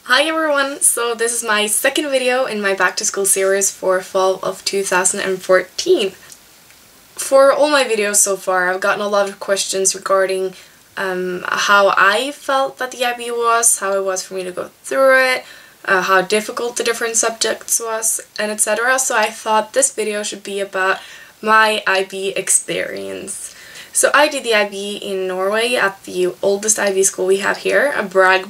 Hi everyone! So this is my second video in my back to school series for fall of 2014. For all my videos so far, I've gotten a lot of questions regarding how I felt that the IB was, how it was for me to go through it, how difficult the different subjects was, and etc. So I thought this video should be about my IB experience. So I did the IB in Norway at the oldest IB school we have here, a brag.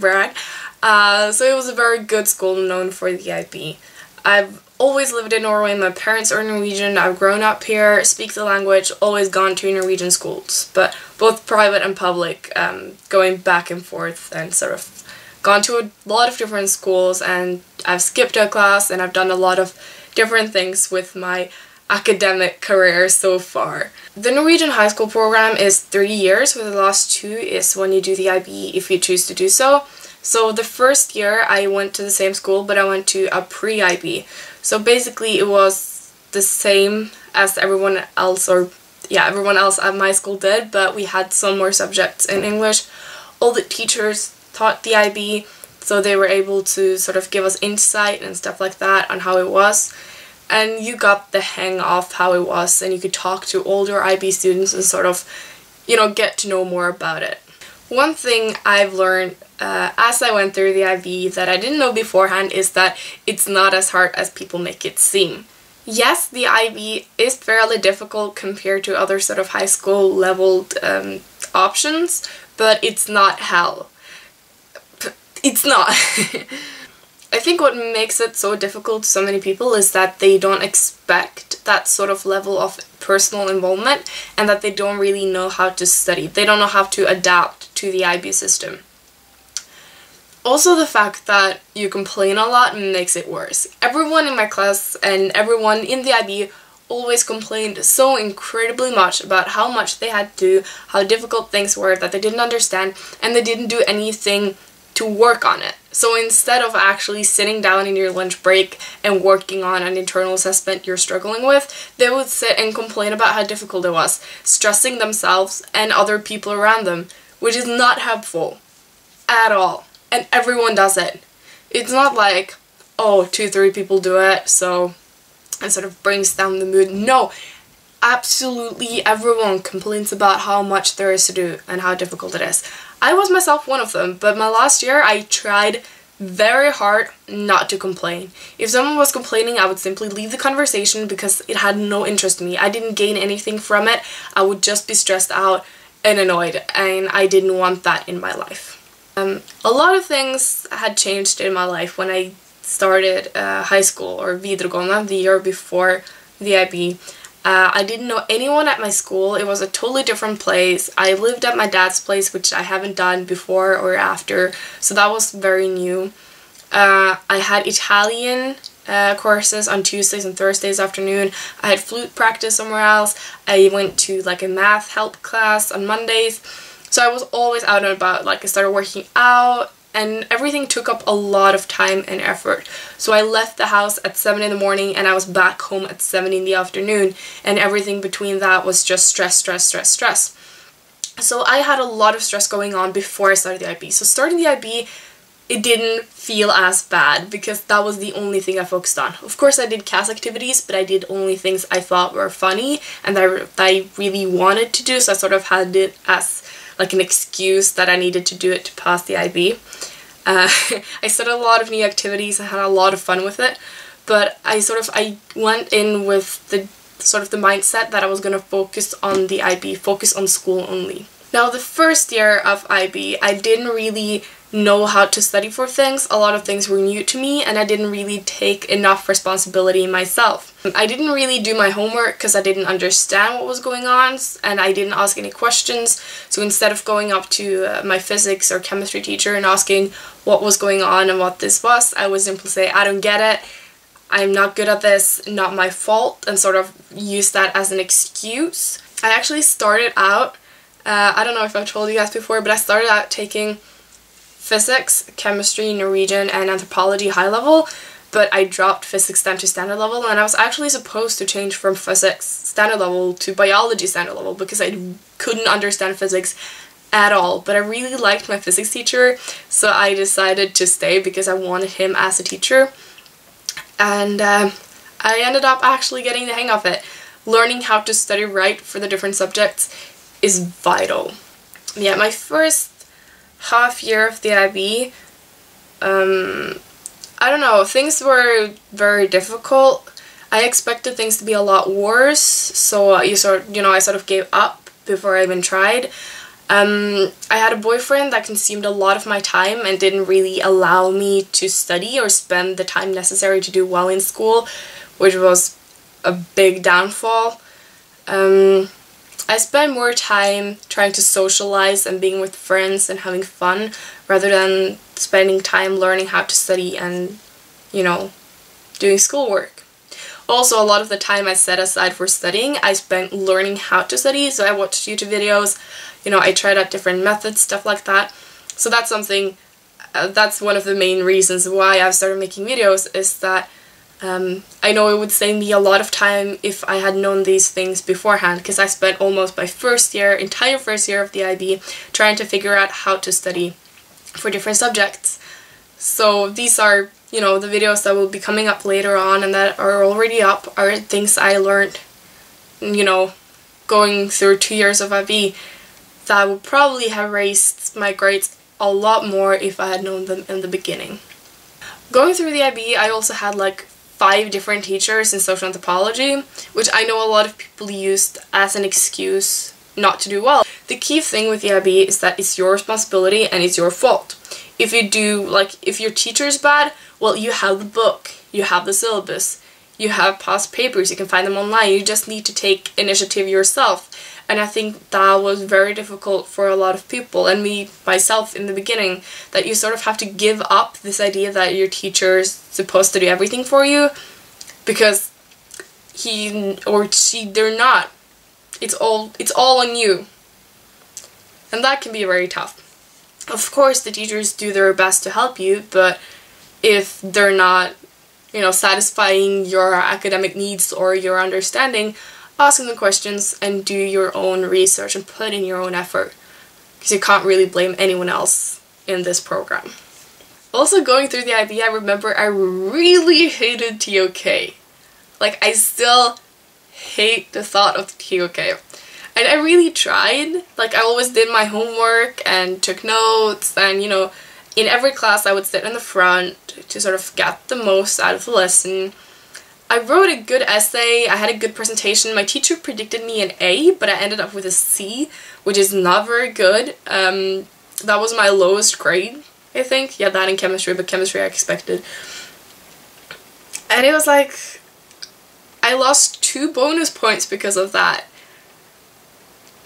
So it was a very good school known for the IB. I've always lived in Norway, my parents are Norwegian, I've grown up here, speak the language, always gone to Norwegian schools, but both private and public, going back and forth and sort of gone to a lot of different schools, and I've skipped a class and I've done a lot of different things with my academic career so far. The Norwegian high school program is 3 years, where the last 2 is when you do the IB if you choose to do so. So the first year I went to the same school, but I went to a pre-IB. So basically it was the same as everyone else at my school did, but we had some more subjects in English. All the teachers taught the IB, so they were able to sort of give us insight and stuff like that on how it was. And you got the hang of how it was, and you could talk to older IB students and sort of, get to know more about it. One thing I've learned as I went through the IB that I didn't know beforehand is that it's not as hard as people make it seem. Yes, the IB is fairly difficult compared to other sort of high school leveled options, but it's not hell. It's not. I think what makes it so difficult to so many people is that they don't expect that sort of level of personal involvement, and that they don't really know how to study. They don't know how to adapt to the IB system. Also, the fact that you complain a lot makes it worse. Everyone in my class and everyone in the IB always complained so incredibly much about how much they had to do, how difficult things were, that they didn't understand, and they didn't do anything to work on it. So instead of actually sitting down in your lunch break and working on an internal assessment you're struggling with, they would sit and complain about how difficult it was, stressing themselves and other people around them, which is not helpful at all. And everyone does it. It's not like, oh, 2-3 people do it, so it sort of brings down the mood. No, absolutely everyone complains about how much there is to do and how difficult it is. I was myself one of them, but my last year I tried very hard not to complain. If someone was complaining, I would simply leave the conversation because it had no interest in me. I didn't gain anything from it. I would just be stressed out and annoyed, and I didn't want that in my life. A lot of things had changed in my life when I started high school, or videregående, the year before the IB. I didn't know anyone at my school. It was a totally different place. I lived at my dad's place, which I haven't done before or after, so that was very new. I had Italian courses on Tuesdays and Thursdays afternoon. I had flute practice somewhere else. I went to like a math help class on Mondays. So I was always out and about. Like, I started working out, and everything took up a lot of time and effort. So I left the house at 7 in the morning and I was back home at 7 in the afternoon, and everything between that was just stress. So I had a lot of stress going on before I started the IB. So starting the IB, it didn't feel as bad because that was the only thing I focused on. Of course I did CAS activities, but I did only things I thought were funny and that I really wanted to do, so I sort of had it as like an excuse that I needed to do it to pass the IB. I started a lot of new activities, I had a lot of fun with it, but I went in with the mindset that I was gonna focus on the IB, focus on school only. Now, the first year of IB, I didn't really know how to study for things. A lot of things were new to me, and I didn't really take enough responsibility myself. I didn't really do my homework because I didn't understand what was going on, and I didn't ask any questions. So instead of going up to my physics or chemistry teacher and asking what was going on and what this was, I would simply say, I don't get it, I'm not good at this, not my fault, and sort of use that as an excuse. I actually started out, I don't know if I've told you guys before, but I started out taking physics, chemistry, Norwegian, and anthropology high level, but I dropped physics down to standard level, and I was actually supposed to change from physics standard level to biology standard level because I couldn't understand physics at all, but I really liked my physics teacher, so I decided to stay because I wanted him as a teacher. And I ended up actually getting the hang of it. Learning how to study right for the different subjects is vital. Yeah, my first half year of the IB, I don't know, things were very difficult. I expected things to be a lot worse, so I sort of gave up before I even tried. I had a boyfriend that consumed a lot of my time and didn't really allow me to study or spend the time necessary to do well in school, which was a big downfall. I spent more time trying to socialize and being with friends and having fun rather than spending time learning how to study and, you know, doing schoolwork. Also, a lot of the time I set aside for studying, I spent learning how to study, so I watched YouTube videos, you know, I tried out different methods, stuff like that. So that's something, that's one of the main reasons why I've started making videos, is that I know it would save me a lot of time if I had known these things beforehand, because I spent almost my entire first year of the IB trying to figure out how to study for different subjects. So these are, you know, the videos that will be coming up later on and that are already up are things I learned, you know, going through 2 years of IB that would probably have raised my grades a lot more if I had known them in the beginning. Going through the IB, I also had like 5 different teachers in social anthropology, which I know a lot of people used as an excuse not to do well. The key thing with the IB is that it's your responsibility and it's your fault. If your teacher's bad, well, you have the book, you have the syllabus, you have past papers, you can find them online, you just need to take initiative yourself. And I think that was very difficult for a lot of people, and myself in the beginning, that you sort of have to give up this idea that your teacher's supposed to do everything for you, because he or she, they're not. It's all on you. And that can be very tough. Of course, the teachers do their best to help you, but if they're not, you know, satisfying your academic needs or your understanding, ask them questions and do your own research and put in your own effort, because you can't really blame anyone else in this program. Also, going through the IB, I remember I really hated TOK. Like, I still hate the thought of TOK. And I really tried. Like, I always did my homework and took notes, and, you know, in every class I would sit in the front to sort of get the most out of the lesson. I wrote a good essay, I had a good presentation. My teacher predicted me an A, but I ended up with a C, which is not very good. That was my lowest grade, I think. Yeah, that in chemistry, but chemistry I expected. And it was like, I lost 2 bonus points because of that.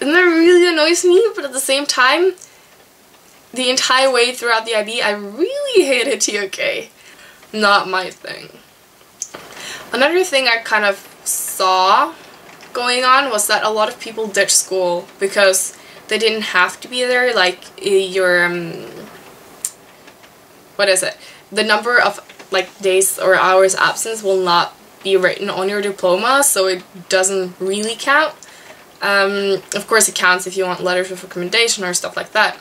And that really annoys me, but at the same time, the entire way throughout the IB, I really hated TOK. Not my thing. Another thing I kind of saw going on was that a lot of people ditched school because they didn't have to be there. Like, your, what is it? The number of, like, days or hours absence will not be written on your diploma, so it doesn't really count. Of course it counts if you want letters of recommendation or stuff like that,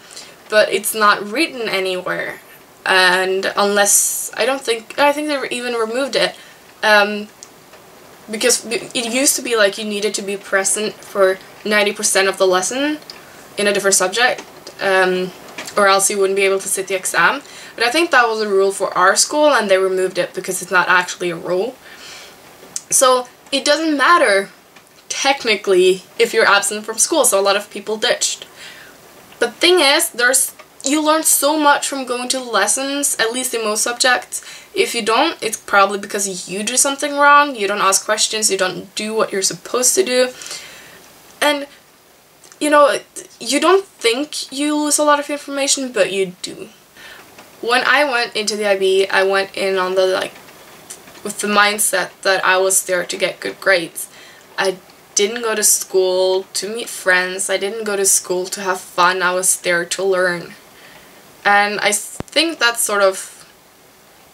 but it's not written anywhere. And unless, I think they even removed it. Because it used to be like you needed to be present for 90% of the lesson in a different subject, or else you wouldn't be able to sit the exam. But I think that was a rule for our school, and they removed it because it's not actually a rule. So it doesn't matter, technically, if you're absent from school, so a lot of people ditched. The thing is, you learn so much from going to lessons, at least in most subjects. If you don't, it's probably because you do something wrong, you don't ask questions, you don't do what you're supposed to do. And, you know, you don't think you lose a lot of information, but you do. When I went into the IB, I went in on with the mindset that I was there to get good grades. I didn't go to school to meet friends, I didn't go to school to have fun, I was there to learn. And I think that's sort of,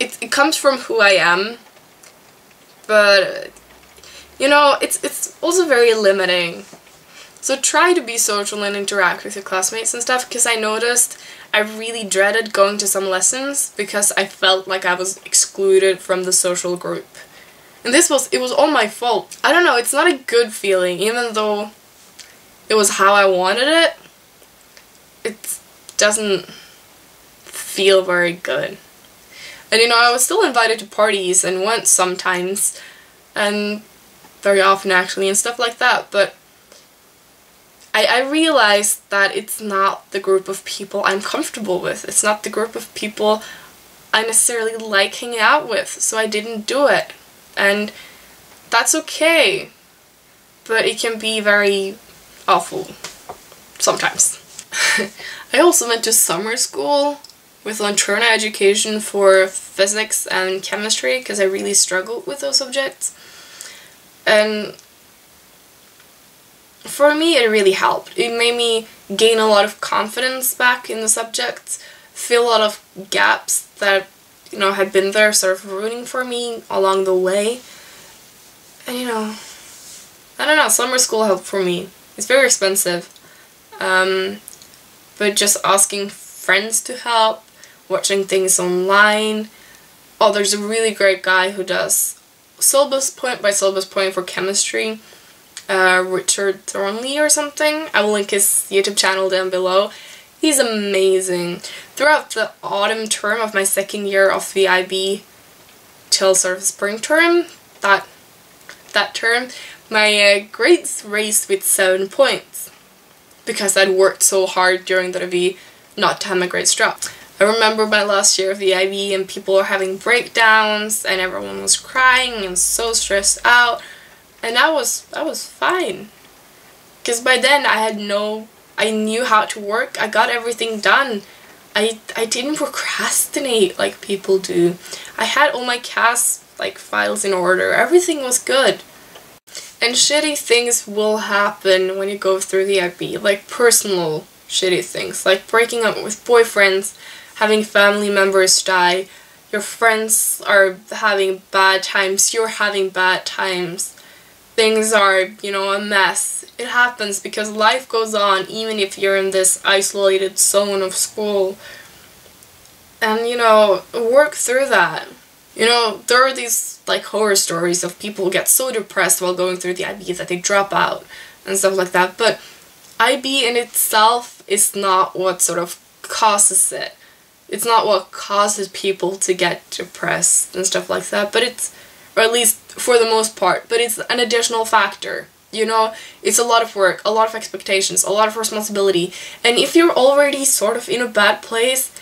it comes from who I am, but, you know, it's also very limiting. So try to be social and interact with your classmates and stuff, because I noticed I really dreaded going to some lessons because I felt like I was excluded from the social group. And it was all my fault. I don't know, it's not a good feeling, even though it was how I wanted it. It doesn't feel very good. And you know, I was still invited to parties and went sometimes, and very often actually, and stuff like that, but I realized that it's not the group of people I'm comfortable with. It's not the group of people I necessarily like hanging out with, so I didn't do it. And that's okay, but it can be very awful sometimes. I also went to summer school with Lanturna education for physics and chemistry because I really struggled with those subjects. And for me, it really helped. It made me gain a lot of confidence back in the subjects, fill a lot of gaps that, you know, had been there sort of rooting for me along the way. And you know, I don't know, summer school helped for me. It's very expensive. But just asking friends to help, watching things online. Oh, there's a really great guy who does syllabus point by syllabus point for chemistry. Richard Thornley or something. I will link his YouTube channel down below. He's amazing. Throughout the autumn term of my second year of the IB till sort of spring term, that term, my grades raised with 7 points because I'd worked so hard during the IB not to have my grades drop. I remember my last year of the IB and people were having breakdowns and everyone was crying and so stressed out. And I was fine, because by then I knew how to work. I got everything done. I didn't procrastinate like people do. I had all my CAS files in order. Everything was good. And shitty things will happen when you go through the IB, like personal shitty things, like breaking up with boyfriends, having family members die, your friends are having bad times, you're having bad times. Things are, you know, a mess. It happens because life goes on even if you're in this isolated zone of school. And, you know, work through that. You know, there are these, horror stories of people who get so depressed while going through the IB that they drop out and stuff like that. But IB in itself is not what sort of causes it. It's not what causes people to get depressed and stuff like that, but it's, or at least for the most part, but it's an additional factor. You know, it's a lot of work, a lot of expectations, a lot of responsibility, and if you're already sort of in a bad place,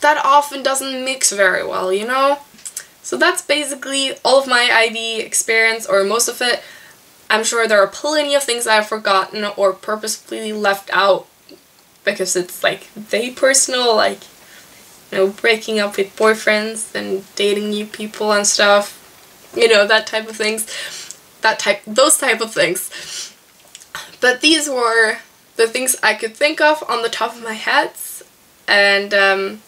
that often doesn't mix very well, you know? So that's basically all of my IB experience, or most of it. I'm sure there are plenty of things I've forgotten or purposefully left out because it's very personal, you know, breaking up with boyfriends and dating new people and stuff. You know, that type of things. Those type of things. But these were the things I could think of on the top of my head. And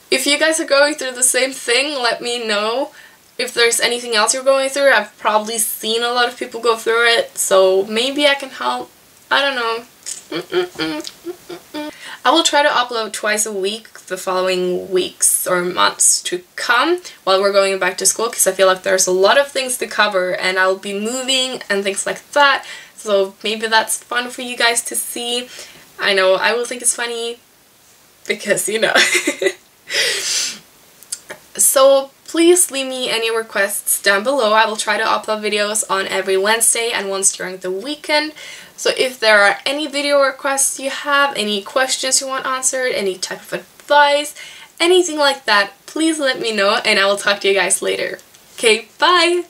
if you guys are going through the same thing, let me know. If there's anything else you're going through, I've probably seen a lot of people go through it, so maybe I can help. I don't know. I will try to upload twice a week the following weeks or months to come while we're going back to school, because I feel like there's a lot of things to cover and I'll be moving and things like that, so maybe that's fun for you guys to see. I know I will think it's funny because, you know. So please leave me any requests down below. I will try to upload videos on every Wednesday and once during the weekend. So if there are any video requests you have, any questions you want answered, any type of advice, anything like that, please let me know and I will talk to you guys later. Okay, bye!